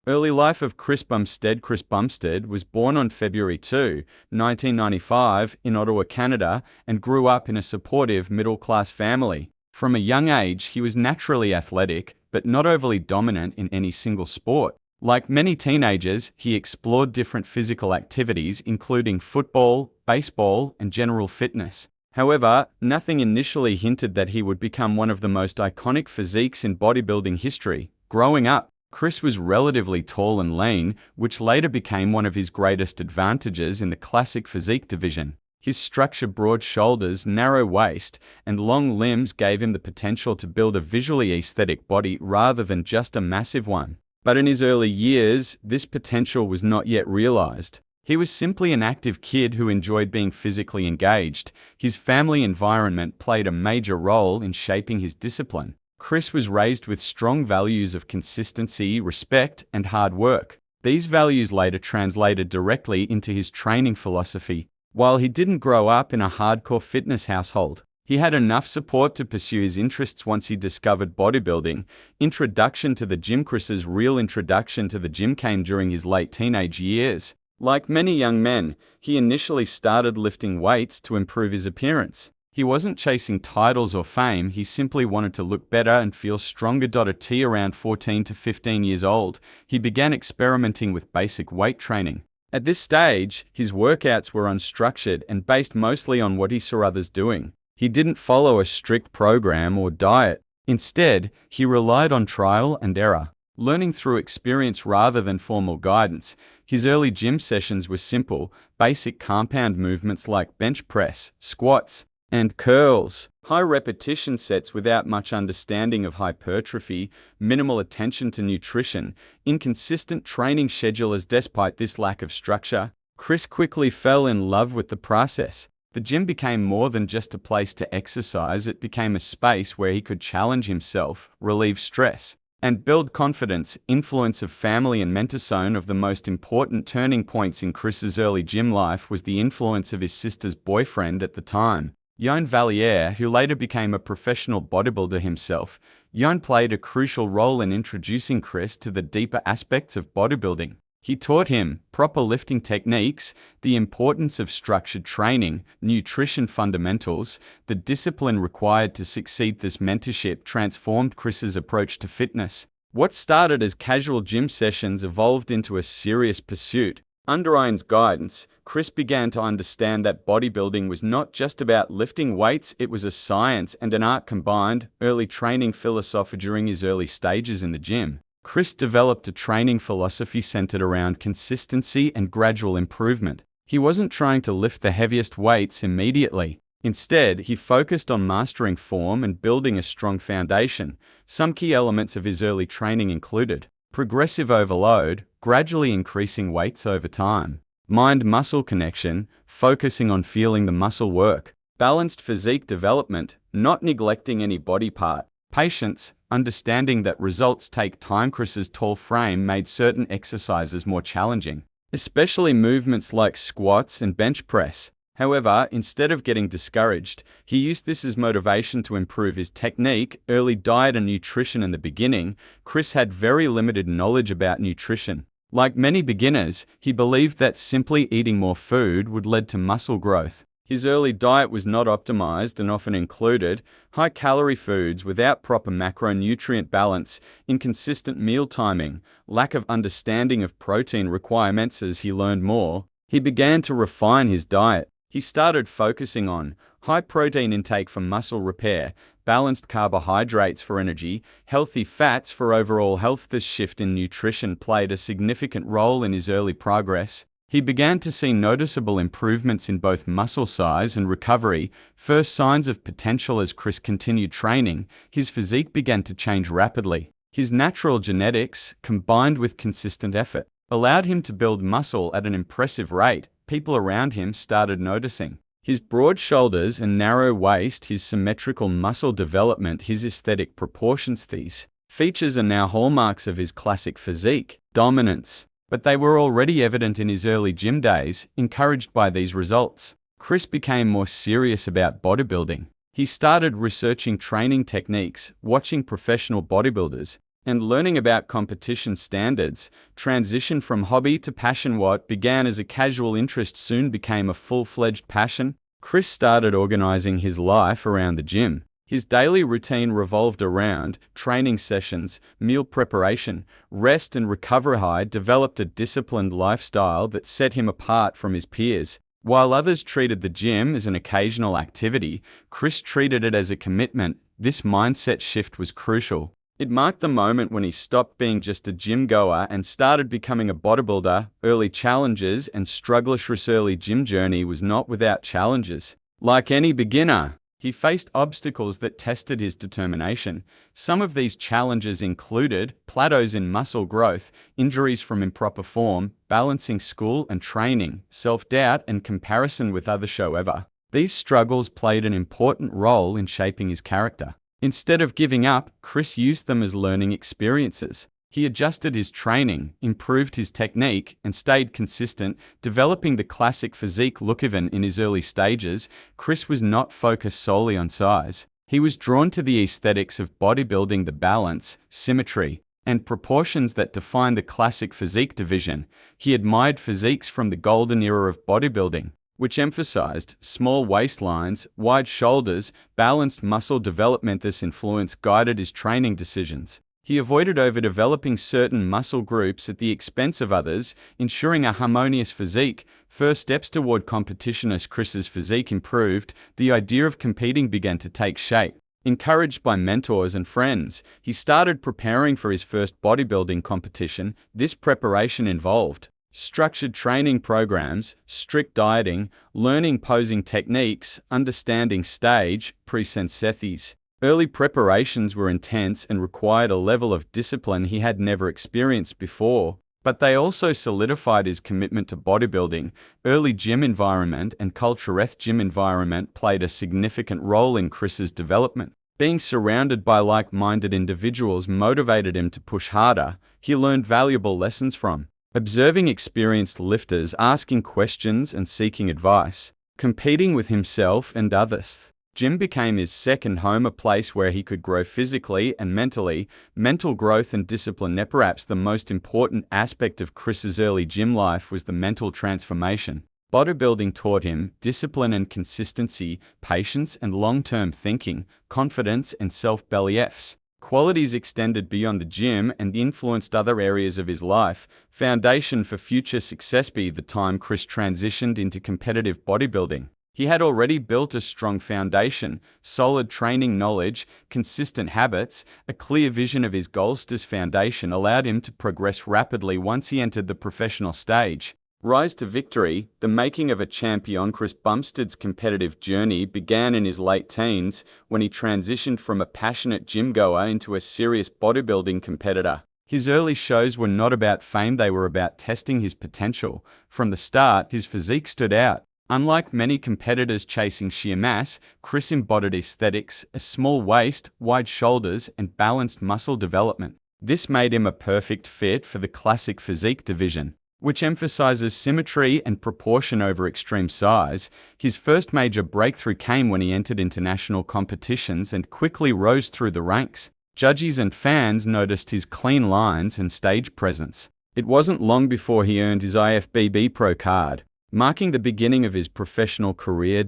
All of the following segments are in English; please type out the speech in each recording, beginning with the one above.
Early life of Chris Bumstead. Chris Bumstead was born on February 2, 1995 in Ottawa, Canada, and grew up in a supportive middle-class family. From a young age, he was naturally athletic, but not overly dominant in any single sport. Like many teenagers, he explored different physical activities, including football, baseball, and general fitness. However, nothing initially hinted that he would become one of the most iconic physiques in bodybuilding history. Growing up, Chris was relatively tall and lean, which later became one of his greatest advantages in the classic physique division. His structure, broad shoulders, narrow waist, and long limbs gave him the potential to build a visually aesthetic body rather than just a massive one. But in his early years, this potential was not yet realized. He was simply an active kid who enjoyed being physically engaged. His family environment played a major role in shaping his discipline. Chris was raised with strong values of consistency, respect, and hard work. These values later translated directly into his training philosophy. While he didn't grow up in a hardcore fitness household, he had enough support to pursue his interests once he discovered bodybuilding. Introduction to the gym. Chris's real introduction to the gym came during his late teenage years. Like many young men, he initially started lifting weights to improve his appearance. He wasn't chasing titles or fame, he simply wanted to look better and feel stronger. At around 14 to 15 years old, he began experimenting with basic weight training. At this stage, his workouts were unstructured and based mostly on what he saw others doing. He didn't follow a strict program or diet. Instead, he relied on trial and error, learning through experience rather than formal guidance. His early gym sessions were simple, basic compound movements like bench press, squats, and curls. High repetition sets without much understanding of hypertrophy, minimal attention to nutrition, inconsistent training schedules. Despite this lack of structure, Chris quickly fell in love with the process. The gym became more than just a place to exercise, it became a space where he could challenge himself, relieve stress, and build confidence. Influence of family and mentor. One of the most important turning points in Chris's early gym life was the influence of his sister's boyfriend at the time, Yoan Valliere, who later became a professional bodybuilder himself. Yoan played a crucial role in introducing Chris to the deeper aspects of bodybuilding. He taught him proper lifting techniques, the importance of structured training, nutrition fundamentals, the discipline required to succeed. This mentorship transformed Chris's approach to fitness. What started as casual gym sessions evolved into a serious pursuit. Under Yoan's guidance, Chris began to understand that bodybuilding was not just about lifting weights, it was a science and an art combined. Early training philosophy. During his early stages in the gym, Chris developed a training philosophy centered around consistency and gradual improvement. He wasn't trying to lift the heaviest weights immediately. Instead, he focused on mastering form and building a strong foundation. Some key elements of his early training included progressive overload, gradually increasing weights over time; mind-muscle connection, focusing on feeling the muscle work; balanced physique development, not neglecting any body part; patience, understanding that results take time. Chris's tall frame made certain exercises more challenging, especially movements like squats and bench press. However, instead of getting discouraged, he used this as motivation to improve his technique. Early diet and nutrition. In the beginning, Chris had very limited knowledge about nutrition. Like many beginners, he believed that simply eating more food would lead to muscle growth. His early diet was not optimized and often included high-calorie foods without proper macronutrient balance, inconsistent meal timing, lack of understanding of protein requirements. As he learned more, he began to refine his diet. He started focusing on high protein intake for muscle repair, balanced carbohydrates for energy, healthy fats for overall health. This shift in nutrition played a significant role in his early progress. He began to see noticeable improvements in both muscle size and recovery. First signs of potential. As Chris continued training, his physique began to change rapidly. His natural genetics, combined with consistent effort, allowed him to build muscle at an impressive rate. People around him started noticing his broad shoulders and narrow waist, his symmetrical muscle development, his aesthetic proportions. These features are now hallmarks of his classic physique dominance, but they were already evident in his early gym days. Encouraged by these results, Chris became more serious about bodybuilding. He started researching training techniques, watching professional bodybuilders, and learning about competition standards, transition from hobby to passion. What began as a casual interest soon became a full-fledged passion. Chris started organizing his life around the gym. His daily routine revolved around training sessions, meal preparation, rest and recovery. He developed a disciplined lifestyle that set him apart from his peers. While others treated the gym as an occasional activity, Chris treated it as a commitment. This mindset shift was crucial. It marked the moment when he stopped being just a gym goer and started becoming a bodybuilder. Early challenges and struggles. Chris' early gym journey was not without challenges. Like any beginner, he faced obstacles that tested his determination. Some of these challenges included plateaus in muscle growth, injuries from improper form, balancing school and training, self-doubt, and comparison with others. However, these struggles played an important role in shaping his character. Instead of giving up, Chris used them as learning experiences. He adjusted his training, improved his technique, and stayed consistent, developing the classic physique look. Even in his early stages, Chris was not focused solely on size. He was drawn to the aesthetics of bodybuilding, the balance, symmetry, and proportions that define the classic physique division. He admired physiques from the golden era of bodybuilding, which emphasized small waistlines, wide shoulders, balanced muscle development. This influence guided his training decisions. He avoided overdeveloping certain muscle groups at the expense of others, ensuring a harmonious physique. First steps toward competition. As Chris's physique improved, the idea of competing began to take shape. Encouraged by mentors and friends, he started preparing for his first bodybuilding competition. This preparation involved structured training programs, strict dieting, learning posing techniques, understanding stage presensethese. Early preparations were intense and required a level of discipline he had never experienced before, but they also solidified his commitment to bodybuilding. Early gym environment and culture. Gym environment played a significant role in Chris's development. Being surrounded by like-minded individuals motivated him to push harder. He learned valuable lessons from observing experienced lifters, asking questions and seeking advice, competing with himself and others. Gym became his second home, a place where he could grow physically and mentally. Mental growth and discipline. Perhaps the most important aspect of Chris's early gym life was the mental transformation. Bodybuilding taught him discipline and consistency, patience and long-term thinking, confidence and self-beliefs. Qualities extended beyond the gym and influenced other areas of his life. Foundation for future success. By the time Chris transitioned into competitive bodybuilding, he had already built a strong foundation, solid training knowledge, consistent habits, a clear vision of his goals. This foundation allowed him to progress rapidly once he entered the professional stage. Rise to victory, the making of a champion. Chris Bumstead's competitive journey began in his late teens when he transitioned from a passionate gym goer into a serious bodybuilding competitor. His early shows were not about fame, they were about testing his potential. From the start, his physique stood out. Unlike many competitors chasing sheer mass, Chris embodied aesthetics, a small waist, wide shoulders, and balanced muscle development. This made him a perfect fit for the classic physique division, which emphasizes symmetry and proportion over extreme size. His first major breakthrough came when he entered international competitions and quickly rose through the ranks. Judges and fans noticed his clean lines and stage presence. It wasn't long before he earned his IFBB Pro card, marking the beginning of his professional career.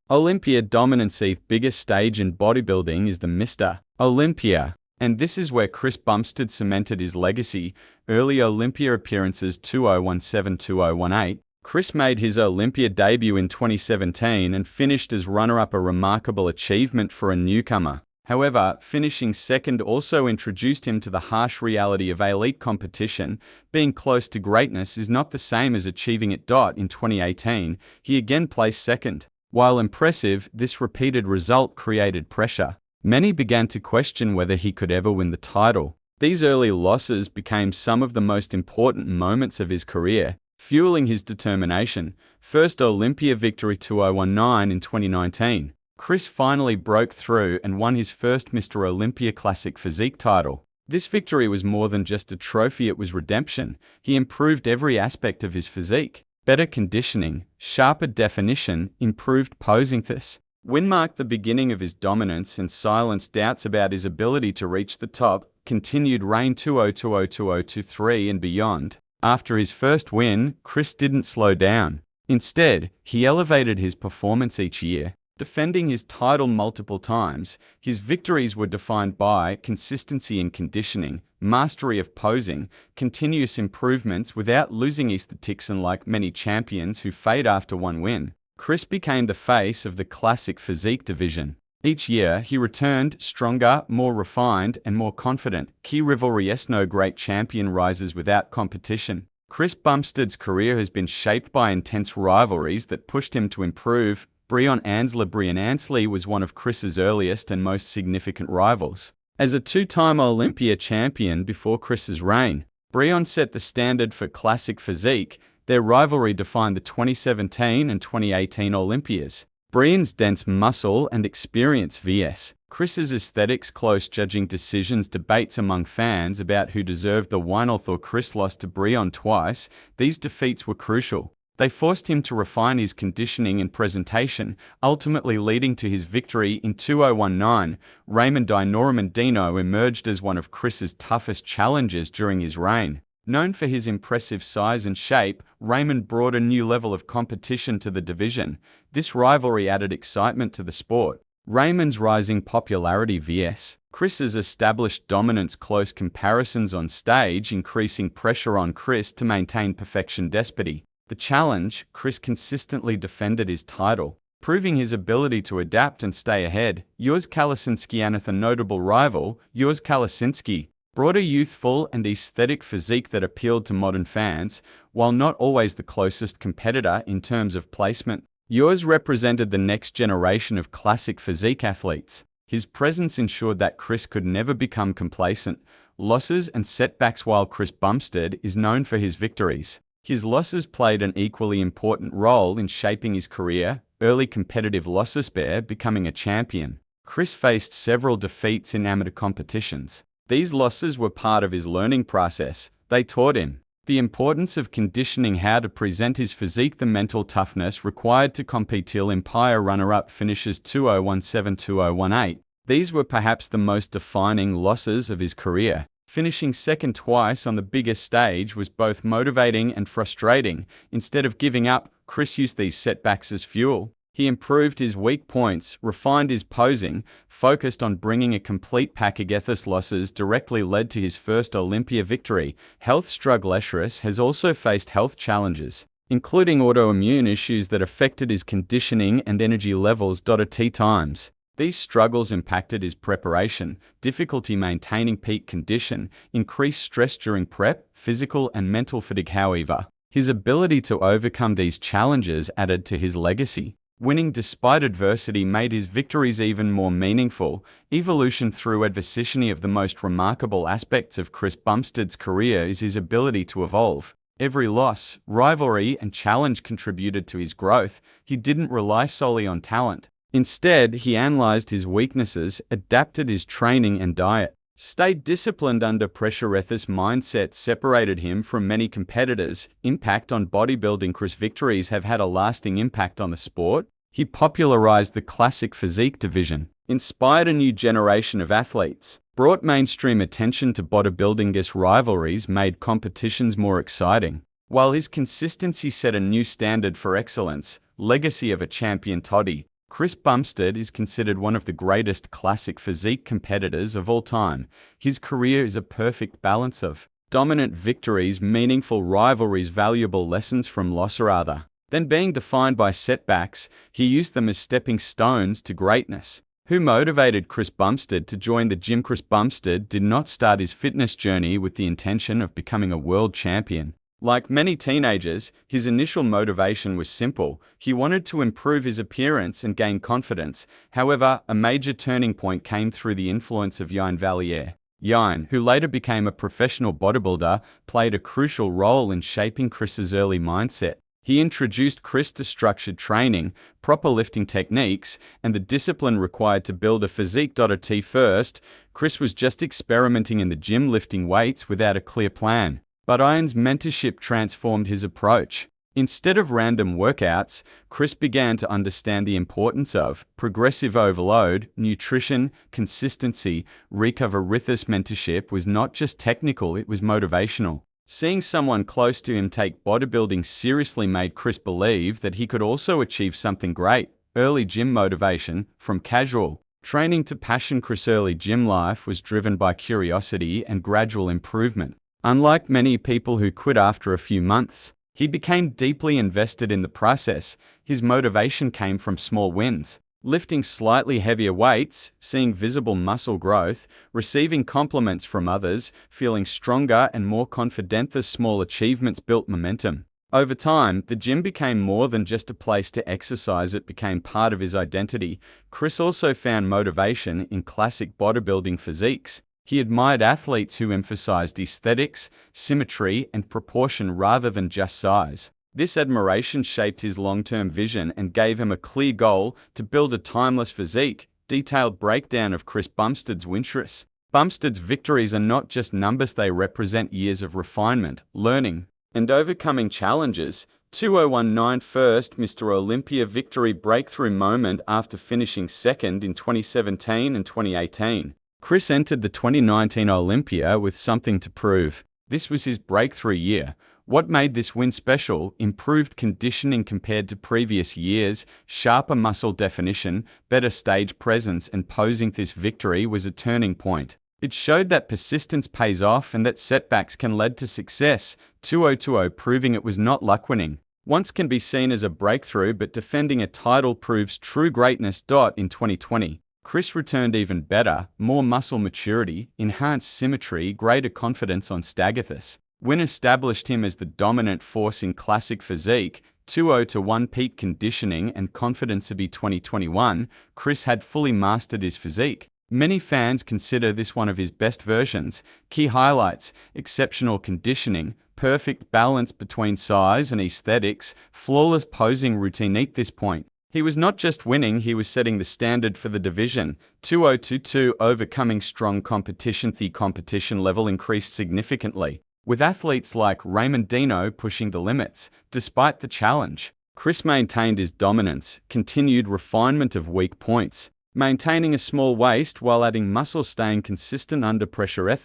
Olympia dominance. The biggest stage in bodybuilding is the Mr. Olympia, and this is where Chris Bumstead cemented his legacy. Early Olympia appearances 2017-2018. Chris made his Olympia debut in 2017 and finished as runner-up, a remarkable achievement for a newcomer. However, finishing second also introduced him to the harsh reality of elite competition. Being close to greatness is not the same as achieving it. In 2018, he again placed second. While impressive, this repeated result created pressure. Many began to question whether he could ever win the title. These early losses became some of the most important moments of his career, fueling his determination. First Olympia victory 2019 in 2019. Chris finally broke through and won his first Mr. Olympia Classic Physique title. This victory was more than just a trophy, it was redemption. He improved every aspect of his physique. Better conditioning, sharper definition, improved posing. This win marked the beginning of his dominance and silenced doubts about his ability to reach the top. continued reign 2020-2023 and beyond. After his first win, Chris didn't slow down. Instead, he elevated his performance each year. Defending his title multiple times, his victories were defined by consistency in conditioning, mastery of posing, continuous improvements without losing aesthetics, and like many champions who fade after one win, Chris became the face of the classic physique division. Each year, he returned stronger, more refined, and more confident. Key rivalry: no great champion rises without competition. Chris Bumstead's career has been shaped by intense rivalries that pushed him to improve. Brian Ansley was one of Chris's earliest and most significant rivals. As a two-time Olympia champion before Chris's reign, Brian set the standard for classic physique. Their rivalry defined the 2017 and 2018 Olympias. Brian's dense muscle and experience vs. Chris's aesthetics, close judging decisions, debates among fans about who deserved the win. Although Chris lost to Brian twice, these defeats were crucial. They forced him to refine his conditioning and presentation, ultimately leading to his victory in 2019. Raymond Normandino emerged as one of Chris's toughest challengers during his reign. Known for his impressive size and shape, Raymond brought a new level of competition to the division. This rivalry added excitement to the sport. Raymond's rising popularity vs. Chris's established dominance, close comparisons on stage, increasing pressure on Chris to maintain perfection despoty. The challenge: Chris consistently defended his title, proving his ability to adapt and stay ahead. Yours Kalasinski, another notable rival, Yours Kalasinski, brought a youthful and aesthetic physique that appealed to modern fans, while not always the closest competitor in terms of placement. Yours represented the next generation of classic physique athletes. His presence ensured that Chris could never become complacent. Losses and setbacks: while Chris Bumstead is known for his victories, his losses played an equally important role in shaping his career. Early competitive losses: becoming a champion, Chris faced several defeats in amateur competitions. These losses were part of his learning process. They taught him the importance of conditioning, how to present his physique, the mental toughness required to compete. Olympia runner-up finishes 2017-2018. These were perhaps the most defining losses of his career. Finishing second twice on the biggest stage was both motivating and frustrating. Instead of giving up, Chris used these setbacks as fuel. He improved his weak points, refined his posing, focused on bringing a complete package. These losses directly led to his first Olympia victory. Health struggle: Chris has also faced health challenges, including autoimmune issues that affected his conditioning and energy levels. At times, these struggles impacted his preparation, difficulty maintaining peak condition, increased stress during prep, physical and mental fatigue. However, his ability to overcome these challenges added to his legacy. Winning despite adversity made his victories even more meaningful. Evolution through adversity: of the most remarkable aspects of Chris Bumstead's career is his ability to evolve. Every loss, rivalry, and challenge contributed to his growth. He didn't rely solely on talent. Instead, he analyzed his weaknesses, adapted his training and diet, stayed disciplined under pressure. This mindset separated him from many competitors. Impact on bodybuilding: Chris' victories have had a lasting impact on the sport. He popularized the classic physique division, inspired a new generation of athletes, brought mainstream attention to bodybuilding. His rivalries made competitions more exciting, while his consistency set a new standard for excellence. Legacy of a champion: Toddy. Chris Bumstead is considered one of the greatest classic physique competitors of all time. His career is a perfect balance of dominant victories, meaningful rivalries, valuable lessons from loss or other. Then being defined by setbacks, he used them as stepping stones to greatness. Who motivated Chris Bumstead to join the gym? Chris Bumstead did not start his fitness journey with the intention of becoming a world champion. Like many teenagers, his initial motivation was simple. He wanted to improve his appearance and gain confidence. However, a major turning point came through the influence of Yain Valier. Yain, who later became a professional bodybuilder, played a crucial role in shaping Chris's early mindset. He introduced Chris to structured training, proper lifting techniques, and the discipline required to build a physique. At first, Chris was just experimenting in the gym, lifting weights without a clear plan. But Yain's mentorship transformed his approach. Instead of random workouts, Chris began to understand the importance of progressive overload, nutrition, consistency. Rith's mentorship was not just technical, it was motivational. Seeing someone close to him take bodybuilding seriously made Chris believe that he could also achieve something great. Early gym motivation, from casual training to passion. Chris' early gym life was driven by curiosity and gradual improvement. Unlike many people who quit after a few months, he became deeply invested in the process. His motivation came from small wins, lifting slightly heavier weights, seeing visible muscle growth, receiving compliments from others, feeling stronger and more confident. The small achievements built momentum. Over time, the gym became more than just a place to exercise, it became part of his identity. Chris also found motivation in classic bodybuilding physiques. He admired athletes who emphasized aesthetics, symmetry, and proportion rather than just size. This admiration shaped his long-term vision and gave him a clear goal to build a timeless physique. Detailed breakdown of Chris Bumstead's wins. Bumstead's victories are not just numbers, they represent years of refinement, learning, and overcoming challenges. 2019 first Mr. Olympia victory, breakthrough moment after finishing second in 2017 and 2018. Chris entered the 2019 Olympia with something to prove. This was his breakthrough year. What made this win special? Improved conditioning compared to previous years, sharper muscle definition, better stage presence and posing. This victory was a turning point. It showed that persistence pays off and that setbacks can lead to success. 2020 proving it was not luck. Winning once can be seen as a breakthrough, but defending a title proves true greatness. In 2020, Chris returned even better, more muscle maturity, enhanced symmetry, greater confidence on Stagathis. Win established him as the dominant force in classic physique. 2021 peak conditioning and confidence. 2021, Chris had fully mastered his physique. Many fans consider this one of his best versions. Key highlights: exceptional conditioning, perfect balance between size and aesthetics, flawless posing routine. At this point, he was not just winning, he was setting the standard for the division. 2022 overcoming strong competition. The competition level increased significantly, with athletes like Raymond Dino pushing the limits. Despite the challenge, Chris maintained his dominance, continued refinement of weak points, maintaining a small waist while adding muscle, staying consistent under pressure.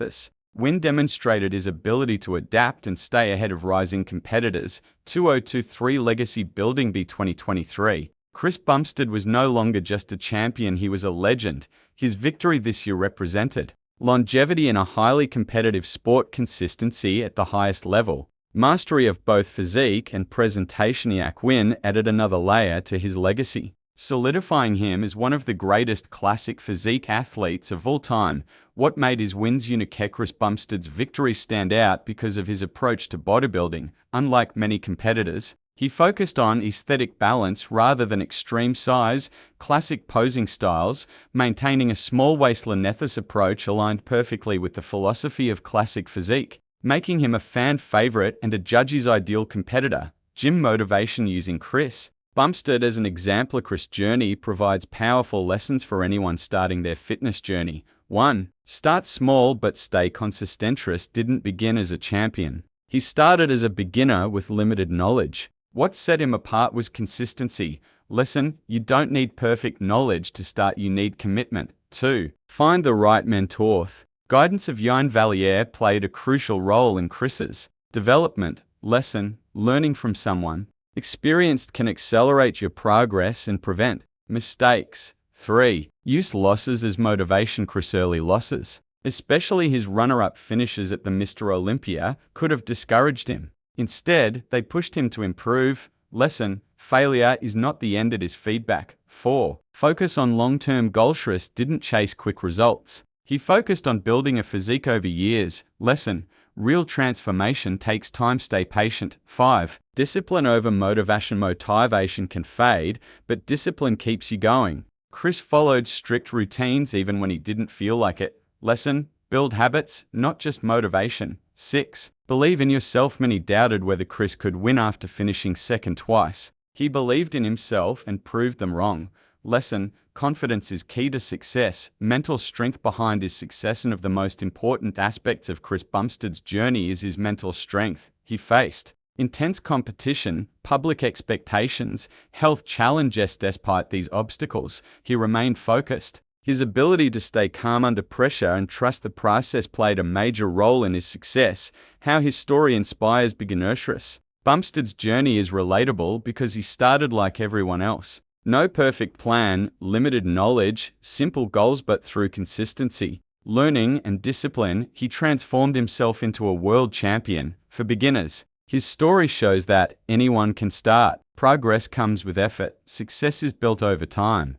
Win demonstrated his ability to adapt and stay ahead of rising competitors. 2023 legacy building. 2023. Chris Bumstead was no longer just a champion, he was a legend. His victory this year represented longevity in a highly competitive sport, consistency at the highest level, mastery of both physique and presentation. Win added another layer to his legacy, solidifying him as one of the greatest classic physique athletes of all time. What made his wins unique? Chris Bumstead's victory stand out because of his approach to bodybuilding. Unlike many competitors, he focused on aesthetic balance rather than extreme size, classic posing styles, maintaining a small waist. This approach aligned perfectly with the philosophy of classic physique, making him a fan favorite and a judge's ideal competitor. Gym motivation using Chris Bumstead as an example. Chris' journey provides powerful lessons for anyone starting their fitness journey. 1. Start small but stay consistent. Chris didn't begin as a champion. He started as a beginner with limited knowledge. What set him apart was consistency. Lesson: you don't need perfect knowledge to start, you need commitment. 2. Find the right mentor. Guidance of Yann Valliere played a crucial role in Chris's development. Lesson: learning from someone experienced can accelerate your progress and prevent mistakes. 3. Use losses as motivation. Chris' early losses, especially his runner-up finishes at the Mr. Olympia, could have discouraged him. Instead, they pushed him to improve. Lesson: failure is not the end, it is feedback. 4. Focus on long-term goals. Chris didn't chase quick results. He focused on building a physique over years. Lesson: real transformation takes time, stay patient. 5. Discipline over motivation. Motivation can fade, but discipline keeps you going. Chris followed strict routines even when he didn't feel like it. Lesson: build habits, not just motivation. 6. Believe in yourself. Many doubted whether Chris could win after finishing second twice. He believed in himself and proved them wrong. Lesson: confidence is key to success. Mental strength behind his success. And of the most important aspects of Chris Bumstead's journey is his mental strength. He faced Intense competition, public expectations, health challenges. Despite these obstacles, he remained focused. His ability to stay calm under pressure and trust the process played a major role in his success. How his story inspires beginners. Bumstead's journey is relatable because he started like everyone else. No perfect plan, limited knowledge, simple goals, but through consistency, learning, and discipline, he transformed himself into a world champion. For beginners, his story shows that anyone can start. Progress comes with effort. Success is built over time.